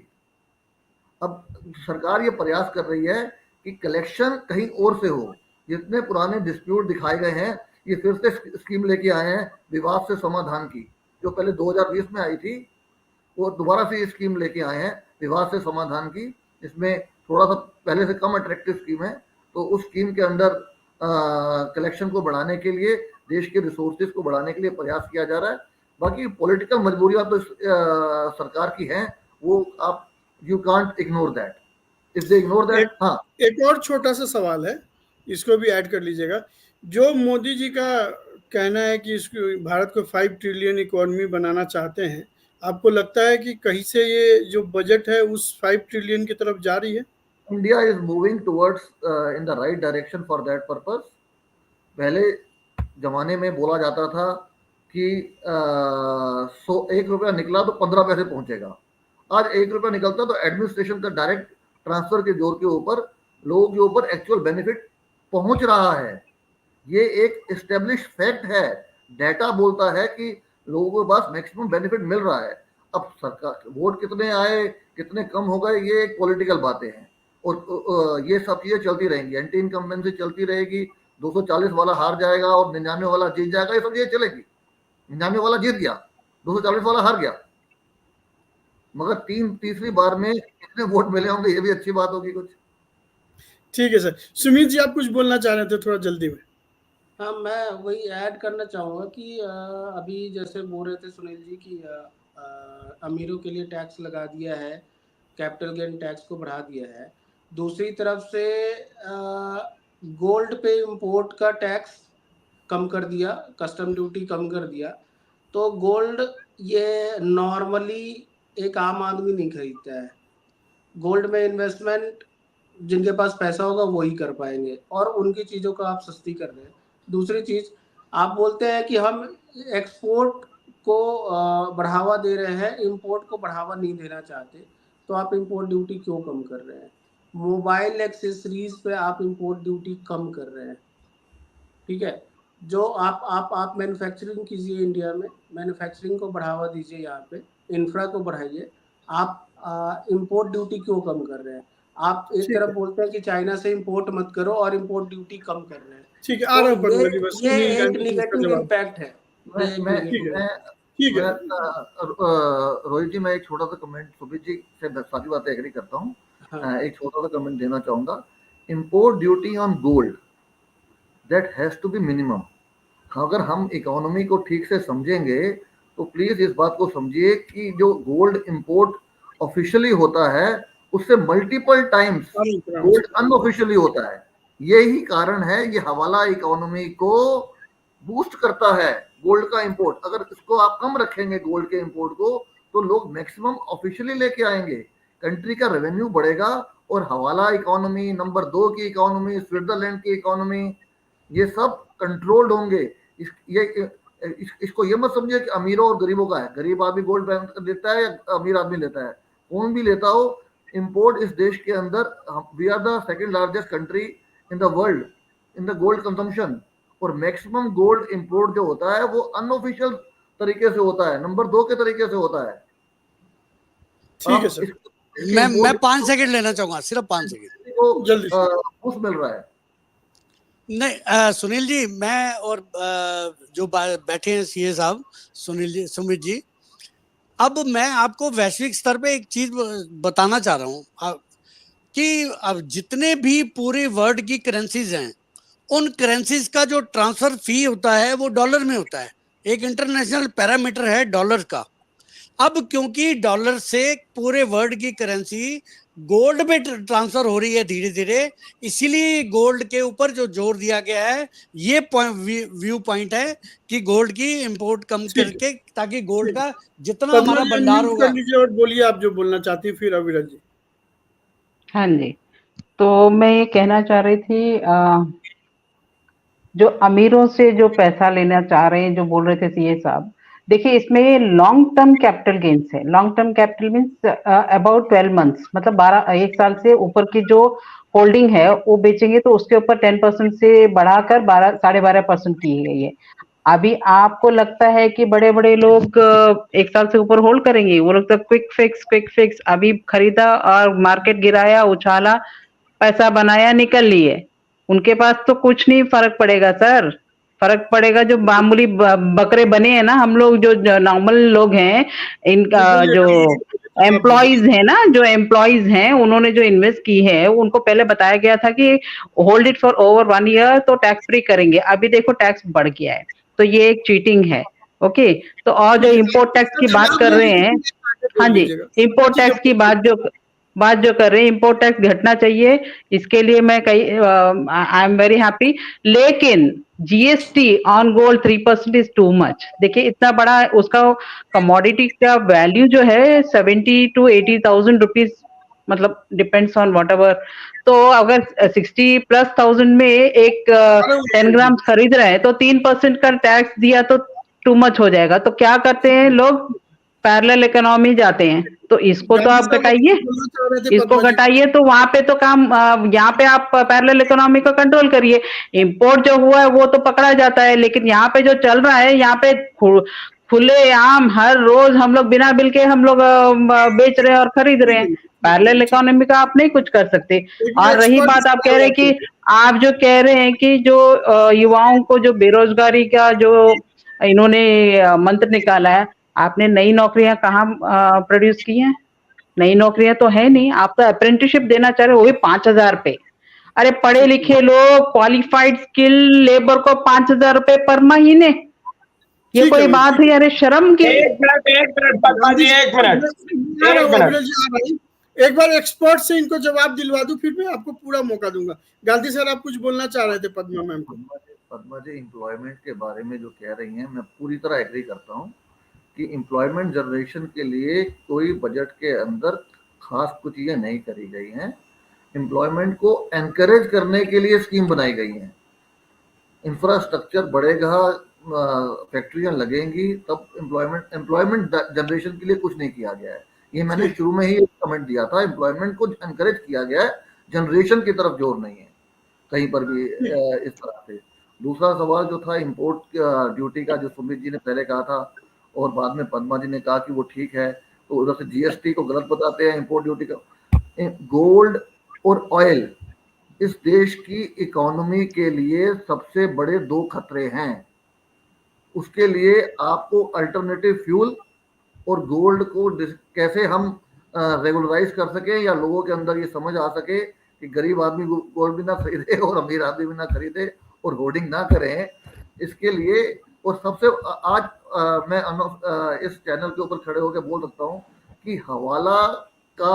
अब सरकार ये प्रयास कर रही है कि कलेक्शन कहीं और से हो। जितने पुराने डिस्प्यूट दिखाए गए हैं, ये फिर से स्कीम लेके आए हैं विवाद से समाधान की, जो पहले 2020 में आई थी, वो दोबारा से ये स्कीम लेके आए हैं विवाद से समाधान की। इसमें थोड़ा सा पहले से कम अट्रैक्टिव स्कीम है, तो उस स्कीम के अंदर कलेक्शन को बढ़ाने के लिए, देश के रिसोर्सेज को बढ़ाने के लिए प्रयास किया जा रहा है। बाकी पॉलिटिकल मजबूरियां तो सरकार की हैं, वो आप you can't ignore that, if they ignore that. हाँ, एक और छोटा सा सवाल है, इसको भी ऐड कर लीजिएगा। जो मोदी जी का कहना है कि इसको, भारत को 5 ट्रिलियन इकोनॉमी बनाना चाहते हैं, आपको लगता है कि कहीं से ये जो बजट है उस 5 ट्रिलियन की तरफ जा रही है? India is moving towards in the right direction for that purpose. पहले जमाने में बोला जाता था कि 1 रुपया निकला तो 15 पैसे पहुंचेगा। आज 1 रुपया निकलता तो एडमिनिस्ट्रेशन का डायरेक्ट ट्रांसफर के जोर के ऊपर लोगों के ऊपर एक्चुअल बेनिफिट पहुंच रहा है। ये एक एस्टेब्लिश फैक्ट है, डाटा बोलता है कि लोगों के पास मैक्सिमम बेनिफिट मिल रहा है। अब सरकार वोट कितने आए, कितने कम हो गए, ये एक पॉलिटिकल बातें हैं, और ये सब चीजें चलती रहेंगी। एंटी इनकम्बेंसी चलती रहेगी, 240 वाला हार जाएगा और 99 वाला जीत जाएगा, ये सब चीजें चलेगी। 99 वाला जीत गया, 240 वाला हार गया, मगर तीसरी बार में कितने वोट मिले होंगे, ये भी अच्छी बात होगी कुछ। ठीक है सर। सुमित जी, आप कुछ बोलना चाह रहे थे थोड़ा जल्दी में? हाँ, मैं वही ऐड करना चाहूँगा कि अभी जैसे बोल रहे थे सुनील जी कि अमीरों के लिए टैक्स लगा दिया है, कैपिटल गेन टैक्स को बढ़ा दिया है। दूसरी तरफ से गोल्ड पे इंपोर्ट का टैक्स कम कर दिया, कस्टम ड्यूटी कम कर दिया, तो गोल्ड ये नॉर्मली एक आम आदमी नहीं खरीदता है। गोल्ड में इन्वेस्टमेंट जिनके पास पैसा होगा वही कर पाएंगे, और उनकी चीज़ों को आप सस्ती कर रहे हैं। दूसरी चीज़, आप बोलते हैं कि हम एक्सपोर्ट को बढ़ावा दे रहे हैं, इंपोर्ट को बढ़ावा नहीं देना चाहते, तो आप इंपोर्ट ड्यूटी क्यों कम कर रहे हैं? मोबाइल एक्सेसरीज पे आप इंपोर्ट ड्यूटी कम कर रहे हैं, ठीक है। जो आप मैन्युफैक्चरिंग कीजिए, इंडिया में मैन्युफैक्चरिंग को बढ़ावा दीजिए, यहाँ पे इंफ्रा को बढ़ाइए। आप इंपोर्ट ड्यूटी क्यों कम कर रहे हैं? आप एक तरफ बोलते हैं कि चाइना से इंपोर्ट मत करो और इंपोर्ट ड्यूटी कम कर रहे हैं। ठीक है, आ रहा हूँ तो पद्मा जी, बस ये सुनील एक गांधी जी का निगेटिव जवाब। इम्पैक्ट है। ठीक है, रोहित जी, मैं एक छोटा सा कमेंट सुमित जी से सारी बातें एग्री करता हूँ। हाँ। एक छोटा सा कमेंट देना चाहूंगा। Import duty on gold that has to be minimum. अगर हम इकोनॉमी को ठीक से समझेंगे तो प्लीज इस बात को समझिए कि जो गोल्ड इंपोर्ट ऑफिशियली होता है उससे मल्टीपल टाइम्स गोल्ड अनऑफिशियली होता है। यही कारण है ये हवाला इकोनॉमी को बूस्ट करता है, गोल्ड का इंपोर्ट। अगर इसको आप कम रखेंगे गोल्ड के इंपोर्ट को, तो लोग मैक्सिमम ऑफिशियली लेके आएंगे, कंट्री का रेवेन्यू बढ़ेगा, और हवाला इकोनॉमी, नंबर 2 की इकोनॉमी, स्विट्जरलैंड की इकोनॉमी, ये सब कंट्रोल्ड होंगे। इसको ये मत समझिए कि अमीरों और गरीबों का है। गरीब आदमी गोल्ड लेता है या अमीर आदमी लेता है, कौन भी लेता हो, इंपोर्ट इस देश के अंदर, we are the second largest country in the world in the gold consumption, और मैक्सिमम गोल्ड इंपोर्ट जो होता है वो अनऑफिशियल तरीके से होता है, नंबर 2 के तरीके से होता है। ठीक है सर, मैं 5 सेकंड लेना चाहूंगा, सिर्फ 5 सेकंड जल्दी बूस्ट मिल रहा है। नहीं सुनील जी, मैं और जो बैठे हैं सीए साहब, सुनील जी, सुमित जी, अब मैं आपको वैश्विक स्तर पे एक चीज बताना चाह रहा हूँ कि अब जितने भी पूरे वर्ल्ड की करेंसीज हैं, उन करेंसीज का जो ट्रांसफर फी होता है वो डॉलर में होता है। एक इंटरनेशनल पैरामीटर है डॉलर का। अब क्योंकि डॉलर से पूरे वर्ल्ड की करेंसी गोल्ड में ट्रांसफर हो रही है धीरे धीरे, इसीलिए गोल्ड के ऊपर जो जोर दिया गया है, ये व्यू पॉइंट है कि गोल्ड की इंपोर्ट कम करके, ताकि गोल्ड का जितना हमारा भंडार होगा। और बोलिए आप जो बोलना चाहती है, फिर अविरल जी। हाँ जी, तो मैं ये कहना चाह रही थी, जो अमीरों से जो पैसा लेना चाह रहे हैं, जो बोल रहे थे सीए साहब, देखिए इसमें लॉन्ग टर्म कैपिटल गेन्स है। Long term capital means about 12 months, मतलब 1 साल से ऊपर की जो होल्डिंग है वो बेचेंगे तो उसके ऊपर 10% से बढ़ाकर 12.5% की गई है। अभी आपको लगता है कि बड़े बड़े लोग 1 साल से ऊपर होल्ड करेंगे? वो लोग तो क्विक फिक्स अभी खरीदा और मार्केट गिराया, उछाला, पैसा बनाया, निकल लिए। उनके पास तो कुछ नहीं फर्क पड़ेगा सर। फर्क पड़ेगा जो मामूली बकरे बने हैं ना, हम लोग जो नॉर्मल लोग हैं, इनका जो एम्प्लॉइज है ना, जो एम्प्लॉइज हैं, उन्होंने जो इन्वेस्ट की है, उनको पहले बताया गया था कि hold it for over 1 year तो टैक्स फ्री करेंगे। अभी देखो टैक्स बढ़ गया है, तो ये एक चीटिंग है। ओके, तो और जो इम्पोर्ट टैक्स की बात कर रहे हैं, हाँ जी, इम्पोर्ट टैक्स की बात जो कर रहे हैं, इम्पोर्ट टैक्स घटना चाहिए, इसके लिए मैं आई एम वेरी हैप्पी। लेकिन GST on gold 3% is too much. देखिए इतना बड़ा उसका कमोडिटी का वैल्यू जो है 70 to 80,000 रुपीज, मतलब डिपेंड्स ऑन वॉट एवर। तो अगर 60,000+ में एक 10 ग्राम खरीद रहे हैं तो 3% का टैक्स दिया तो टू मच हो जाएगा। तो क्या करते हैं लोग, पैरेलल इकोनॉमी जाते हैं। तो इसको तो आप घटाइए, इसको घटाइए, तो वहां पे तो काम, यहाँ पे आप पैरेलल इकोनॉमी को कंट्रोल करिए। इंपोर्ट जो हुआ है वो तो पकड़ा जाता है, लेकिन यहाँ पे जो चल रहा है, यहाँ पे खुले आम हर रोज हम लोग बिना बिल के हम लोग बेच रहे हैं और खरीद रहे हैं। पैरेलल इकोनॉमी का आप नहीं कुछ कर सकते। और रही बात, आप कह रहे हैं कि आप जो कह रहे हैं कि जो युवाओं को जो बेरोजगारी का जो इन्होंने मंत्र निकाला है, आपने नई नौकरियां कहाँ प्रोड्यूस की हैं? नई नौकरियां तो है नहीं। आप तो अप्रेंटिसशिप देना चाह रहे हो, वो भी 5,000 पे। अरे पढ़े लिखे लोग, क्वालिफाइड स्किल लेबर को 5,000 रुपए पर महीने, ये कोई बात है? अरे शर्म की। एक मिनट पद्मा जी, एक मिनट। एक बार एक्सपर्ट से इनको जवाब दिलवा दूं, फिर मैं आपको पूरा मौका दूंगा। गांधी सर, आप कुछ बोलना चाह रहे थे पद्मा मैम को। पद्मा जी एम्प्लॉयमेंट के बारे में जो कह रही हैं, मैं पूरी तरह एग्री करता हूं कि एम्प्लॉयमेंट जनरेशन के लिए कोई बजट के अंदर खास कुछ चीजें नहीं करी गई हैं। एम्प्लॉयमेंट को एनकरेज करने के लिए स्कीम बनाई गई हैं। इंफ्रास्ट्रक्चर बढ़ेगा, फैक्ट्रियां लगेंगी, तब एम्प्लॉयमेंट जनरेशन के लिए कुछ नहीं किया गया है। ये मैंने शुरू में ही कमेंट दिया था, एम्प्लॉयमेंट को एनकरेज किया गया है, जनरेशन की तरफ जोर नहीं है कहीं पर भी इस तरह से। दूसरा सवाल जो था इंपोर्ट ड्यूटी का, जो सुमित जी ने पहले कहा था और बाद में पद्मा जी ने कहा कि वो ठीक है, तो उधर से जीएसटी को गलत बताते हैं इंपोर्ट ड्यूटी का। गोल्ड और ऑयल इस देश की इकोनॉमी के लिए सबसे बड़े दो खतरे हैं। उसके लिए आपको अल्टरनेटिव फ्यूल और गोल्ड को कैसे हम रेगुलराइज कर सके, या लोगों के अंदर ये समझ आ सके कि गरीब आदमी गोल्ड भी ना खरीदे और अमीर आदमी भी ना खरीदे और होर्डिंग ना करें, इसके लिए। और सबसे आज मैं इस चैनल के ऊपर खड़े होकर बोल सकता हूँ कि हवाला का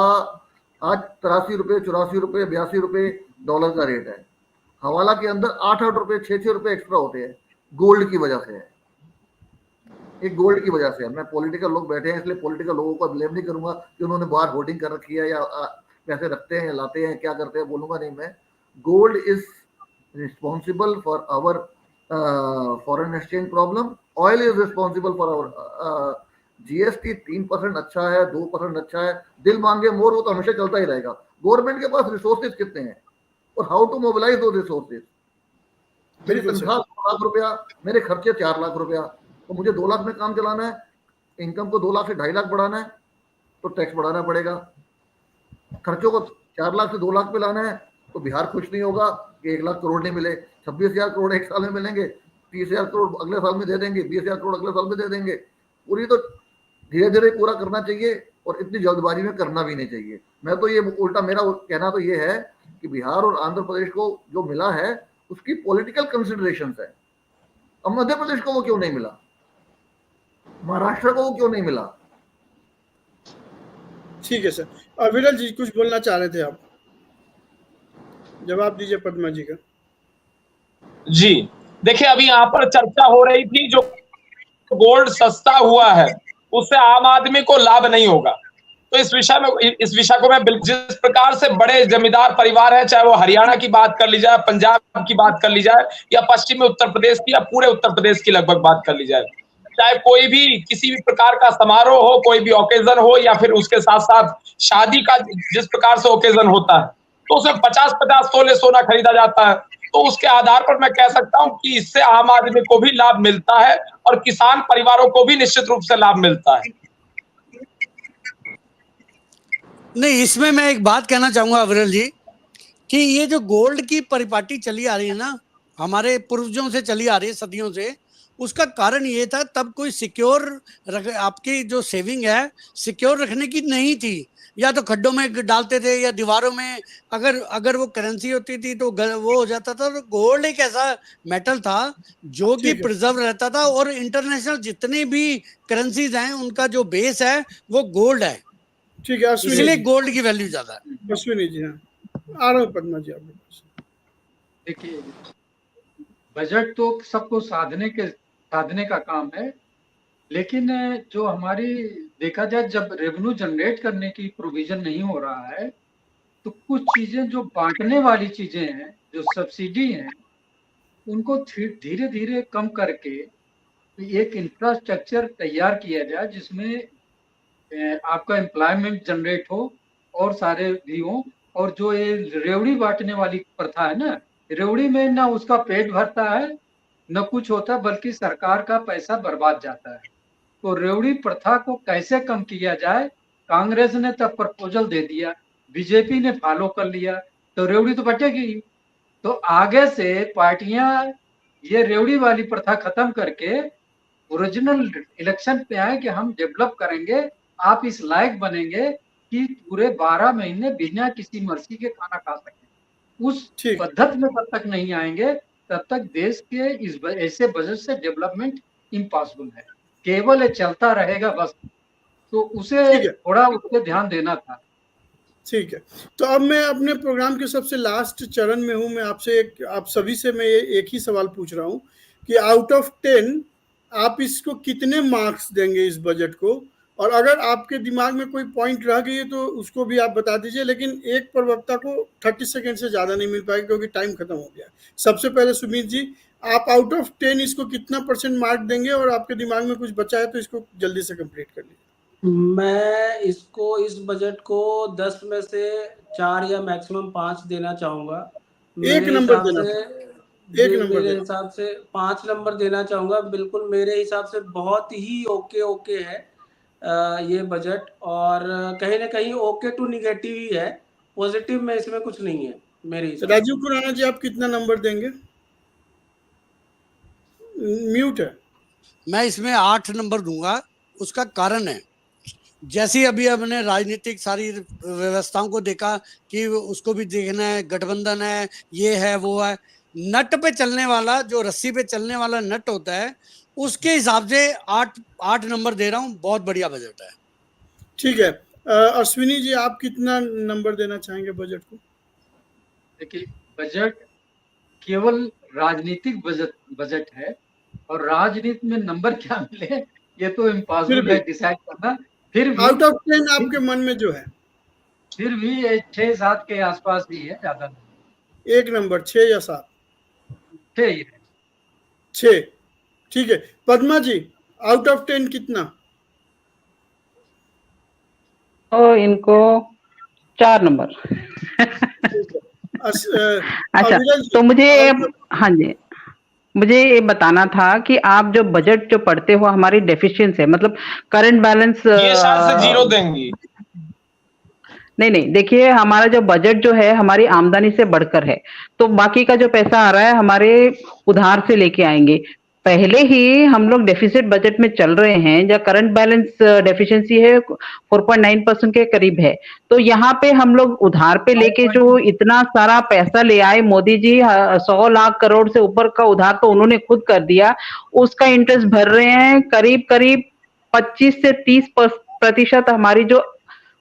आज 83 रुपये, 84 रुपये, 82 रुपये डॉलर का रेट है। हवाला के अंदर 8-8 रुपये, 6-6 रुपये एक्स्ट्रा होते हैं, गोल्ड की वजह से है। एक गोल्ड की वजह से है। मैं पॉलिटिकल लोग बैठे हैं, इसलिए पॉलिटिकल लोगों को ब्लेम नहीं करूंगा कि उन्होंने बाहर होर्डिंग कर रखी है या पैसे रखते हैं, लाते हैं, क्या करते हैं, बोलूंगा नहीं मैं। Gold is responsible for our foreign exchange problem, oil is responsible for our GST. 3% अच्छा है, 2% अच्छा है, दिल मांगे मोर, वो तो हमेशा चलता ही रहेगा। गवर्नमेंट के पास रिसोर्सेज कितने हैं और हाउ टू मोबिलाइज दो रिसोर्सेज। मेरी तनख्वाह 2 लाख रुपया, मेरे खर्चे 4 लाख रुपया, तो मुझे 2 लाख में काम चलाना है, इनकम को 2 लाख से 2.5 लाख बढ़ाना है, तो टैक्स बढ़ाना पड़ेगा। खर्चों को 4 लाख से 2 लाख पे लाना है, तो बिहार खुश नहीं होगा कि 1 लाख करोड़ नहीं मिले। 26,000 करोड़ एक साल में मिलेंगे, 30,000 करोड़ अगले साल में दे देंगे, 20,000 करोड़ अगले साल में दे देंगे। पूरी तो धीरे धीरे पूरा करना चाहिए और इतनी जल्दबाजी में करना भी नहीं चाहिए। मैं तो ये उल्टा, मेरा कहना तो ये है कि बिहार और आंध्र प्रदेश को जो मिला है उसकी पॉलिटिकल कंसिडरेशंस है। अब मध्य प्रदेश को वो क्यों नहीं मिला, महाराष्ट्र को वो क्यों नहीं मिला? ठीक है सर। विरल जी कुछ बोलना चाह रहे थे आप, जवाब दीजिए पद्मा जी का। जी देखिए, अभी यहाँ पर चर्चा हो रही थी, जो गोल्ड सस्ता हुआ है उससे आम आदमी को लाभ नहीं होगा। तो इस विषय को मैं जिस प्रकार से बड़े जमींदार परिवार है, चाहे वो हरियाणा की बात कर ली जाए, पंजाब की बात कर ली जाए, या पश्चिमी उत्तर प्रदेश की, या पूरे उत्तर प्रदेश की लगभग बात कर ली जाए, चाहे कोई भी किसी भी प्रकार का समारोह हो, कोई भी ओकेजन हो, या फिर उसके साथ साथ शादी का जिस प्रकार से ओकेजन होता है, तो उसमें 50-50 तोले सोना खरीदा जाता है। तो उसके आधार पर मैं कह सकता हूं कि इससे आम आदमी को भी लाभ मिलता है और किसान परिवारों को भी निश्चित रूप से लाभ मिलता है। नहीं, इसमें मैं एक बात कहना चाहूंगा विरल जी कि ये जो गोल्ड की परिपाटी चली आ रही है ना, हमारे पूर्वजों से चली आ रही है सदियों से, उसका कारण ये था तब कोई सिक्योर आपकी जो सेविंग है सिक्योर रखने की नहीं थी, या तो खड्डों में डालते थे या दीवारों में, अगर वो करेंसी होती थी तो वो हो जाता था। तो गोल्ड एक ऐसा मेटल था जो कि प्रिजर्व रहता था, और इंटरनेशनल जितनी भी करेंसीज हैं उनका जो बेस है वो गोल्ड है। ठीक है, इसलिए गोल्ड की वैल्यू ज्यादा है। अश्विनी जी, हाँ आ रहा हूँ पद्मा जी आपके पास। देखिए, बजट तो सबको साधने का काम है, लेकिन जो हमारी देखा जाए जब रेवेन्यू जनरेट करने की प्रोविजन नहीं हो रहा है, तो कुछ चीजें जो बांटने वाली चीजें हैं, जो सब्सिडी हैं, उनको धीरे धीरे कम करके एक इंफ्रास्ट्रक्चर तैयार किया जाए जिसमें आपका एम्प्लॉयमेंट जनरेट हो और सारे भी हो। और जो ये रेवड़ी बांटने वाली प्रथा है ना, रेवड़ी में ना उसका पेट भरता है न कुछ होता, बल्कि सरकार का पैसा बर्बाद जाता है। तो रेवड़ी प्रथा को कैसे कम किया जाए, कांग्रेस ने तब प्रपोजल दे दिया, बीजेपी ने फॉलो कर लिया, तो रेवड़ी तो बटेगी। तो आगे से पार्टियां ये रेवड़ी वाली प्रथा खत्म करके ओरिजिनल इलेक्शन पे आए कि हम डेवलप करेंगे, आप इस लायक बनेंगे कि पूरे 12 महीने बिना किसी मर्जी के खाना खा सकें। उस पद्धति में तब तक नहीं आएंगे तब तक देश के इस ऐसे बजट से डेवलपमेंट इम्पॉसिबल है, केवल चलता रहेगा बस। तो उसे थोड़ा उस पर ध्यान देना था। ठीक है, तो अब मैं अपने प्रोग्राम के सबसे लास्ट चरण में हूं। मैं आपसे आप सभी से मैं एक ही सवाल पूछ रहा हूं कि आउट ऑफ 10 आप इसको कितने मार्क्स देंगे इस बजट को, और अगर आपके दिमाग में कोई पॉइंट रह गई है तो उसको भी आप बता दीजिए, लेकिन एक प्रवक्ता को 30 सेकंड से ज़्यादा नहीं मिल पाएगा क्योंकि टाइम खत्म हो गया। सबसे पहले सुमित जी, आप आउट ऑफ 10 इसको कितना % मार्क देंगे, और आपके दिमाग में कुछ बचा है तो इसको जल्दी से कंप्लीट कर लीजिए। मैं इसको, इस बजट को 10 में से 4 या मैक्सिमम 5 देना चाहूंगा। एक नंबर देना, एक नंबर मेरे देना। हिसाब से 5 नंबर देना चाहूंगा। बिल्कुल मेरे हिसाब से बहुत ही ओके है ये बजट, और कहीं ना कहीं ओके टू निगेटिव ही है, पॉजिटिव में इसमें कुछ नहीं है मेरे हिसाब से। राजीव खुराना जी, आप कितना नंबर देंगे? म्यूट है। मैं इसमें 8 नंबर दूंगा। उसका कारण है, जैसी अभी हमने राजनीतिक सारी व्यवस्थाओं को देखा कि उसको भी देखना है, गठबंधन है, ये है वो है, नट पे चलने वाला, जो रस्सी पे चलने वाला नट होता है, उसके हिसाब से 8 नंबर दे रहा हूँ। बहुत बढ़िया बजट है। ठीक है, अश्विनी जी, आप कितना नंबर देना चाहेंगे बजट को? देखिए, बजट केवल राजनीतिक बजट है, और राजनीति में नंबर क्या मिले ये तो इम्पॉसिबल है डिसाइड करना। फिर भी आउट ऑफ 10 आपके मन में जो है, फिर भी 6-7 के आसपास ही है, ज्यादा नहीं। एक नंबर 6 या 7? 6 ही है। 6, ठीक है। पद्मा जी, आउट ऑफ 10 कितना? तो इनको 4 नंबर। अच्छा, तो मुझे, हाँ जी, मुझे ये बताना था कि आप जो बजट जो पढ़ते हो, हमारी डेफिशिएंसी है, मतलब करंट बैलेंस, ये शायद से 0 देंगी। नहीं, देखिए हमारा जो बजट जो है हमारी आमदनी से बढ़कर है, तो बाकी का जो पैसा आ रहा है हमारे उधार से लेके आएंगे। पहले ही हम लोग डेफिसिट बजट में चल रहे हैं, जहाँ करंट बैलेंस डेफिशिएंसी है 4.9% के करीब है। तो यहाँ पे हम लोग उधार पे लेके जो इतना सारा पैसा ले आए, मोदी जी 100 लाख करोड़ से ऊपर का उधार तो उन्होंने खुद कर दिया, उसका इंटरेस्ट भर रहे हैं। करीब 25 से 30% हमारी जो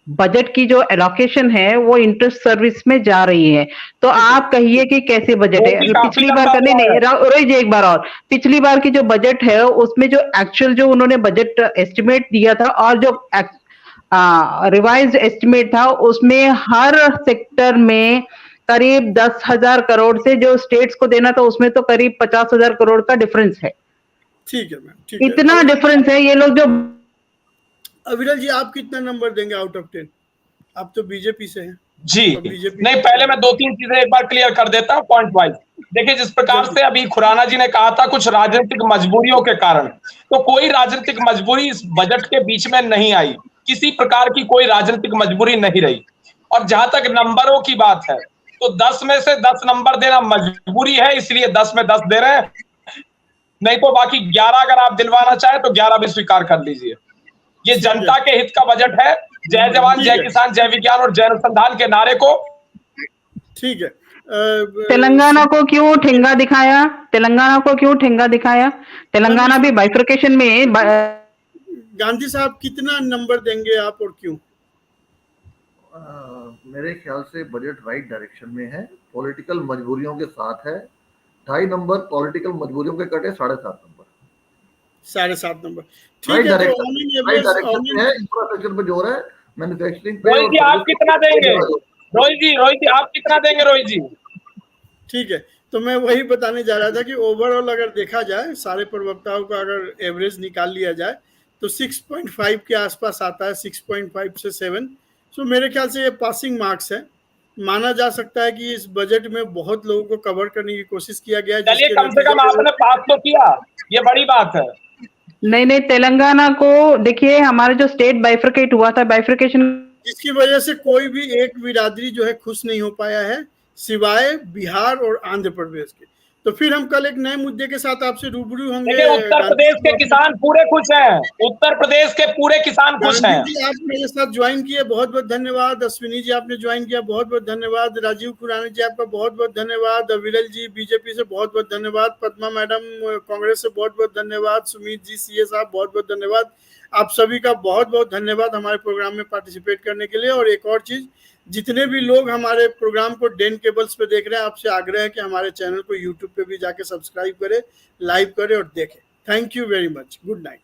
बजट की जो एलोकेशन है वो इंटरेस्ट सर्विस में जा रही है। तो आप कहिए कि कैसे बजट है? पिछली बार करने नहीं, रोहित जी एक बार और, पिछली बार की जो बजट है उसमें जो एक्चुअल जो उन्होंने बजट एस्टिमेट दिया था और जो रिवाइज्ड एस्टिमेट था, उसमें हर सेक्टर में करीब 10,000 करोड़ से जो स्टेट्स को देना था उसमें तो करीब 50,000 करोड़ का डिफरेंस है। ठीक है मैम, ठीक है। इतना डिफरेंस है, ये लोग जो। अविरल जी, आप कितना नंबर देंगे आउट ऑफ 10? आप तो बीजेपी से हैं। जी नहीं, पहले मैं 2-3 चीजें एक बार क्लियर कर देता हूं पॉइंट वाइज। देखिए, जिस प्रकार से अभी खुराना जी ने कहा था कुछ राजनीतिक मजबूरियों के कारण, तो कोई राजनीतिक मजबूरी इस बजट के बीच में नहीं आई, किसी प्रकार की कोई राजनीतिक मजबूरी नहीं रही। और जहां तक नंबरों की बात है, तो 10 में से 10 नंबर देना मजबूरी है, इसलिए 10 में 10 दे रहे हैं। नहीं तो बाकी 11 अगर आप दिलवाना चाहे तो 11 भी स्वीकार कर लीजिए। ये जनता के हित का बजट है। जय जवान, जय किसान, जय विज्ञान और जय अनुसंधान के नारे को। ठीक है। तेलंगाना को क्यों ठेंगा दिखाया? तेलंगाना को क्यों ठेंगा दिखाया? तेलंगाना भी बाइफर्केशन में। गांधी साहब, कितना नंबर देंगे आप और क्यों? मेरे ख्याल से बजट राइट डायरेक्शन में है, पॉलिटिकल मजबूरियों के साथ है। 2.5 नंबर पॉलिटिकल मजबूरियों के कटे 7.5 नंबर। 7.5 नंबर, ठीक है। इंफ्रास्ट्रक्चर पे जोर है, मैन्युफैक्चरिंग पे। रोहित जी, आप कितना देंगे? रोहित जी आप कितना देंगे? रोहित जी, ठीक है, तो मैं वही बताने जा रहा था कि ओवरऑल अगर देखा जाए, सारे प्रवक्ताओं का अगर एवरेज निकाल लिया जाए तो 6.5 के आसपास आता है, 6.5 से 7। सो मेरे ख्याल से ये पासिंग मार्क्स है। माना जा सकता है कि इस बजट में बहुत लोगों को कवर करने की कोशिश किया गया है। चलिए, कम से कम आपने पास तो किया, ये बड़ी बात है। नहीं, तेलंगाना को देखिए, हमारा जो स्टेट बाइफर्केट हुआ था, बाइफर्केशन, जिसकी वजह से कोई भी एक बिरादरी जो है खुश नहीं हो पाया है, सिवाय बिहार और आंध्र प्रदेश के। तो फिर हम कल एक नए मुद्दे के साथ आपसे रूबरू होंगे। उत्तर प्रदेश के किसान पूरे खुश हैं, उत्तर प्रदेश के पूरे किसान खुश हैं। जी, आप मेरे साथ ज्वाइन किए, बहुत बहुत धन्यवाद। अश्विनी जी, आपने ज्वाइन किया, बहुत बहुत धन्यवाद। राजीव खुराना जी, आपका बहुत बहुत धन्यवाद। अविरल जी, बीजेपी से बहुत बहुत धन्यवाद। पद्मा मैडम, कांग्रेस से बहुत बहुत धन्यवाद। सुमित जी, सीए साहब, बहुत बहुत धन्यवाद। आप सभी का बहुत बहुत धन्यवाद हमारे प्रोग्राम में पार्टिसिपेट करने के लिए। और एक और चीज, जितने भी लोग हमारे प्रोग्राम को डेन केबल्स पे देख रहे हैं, आपसे आग्रह है कि हमारे चैनल को यूट्यूब पे भी जाके सब्सक्राइब करें, लाइव करें और देखें। Thank you very much. Good night.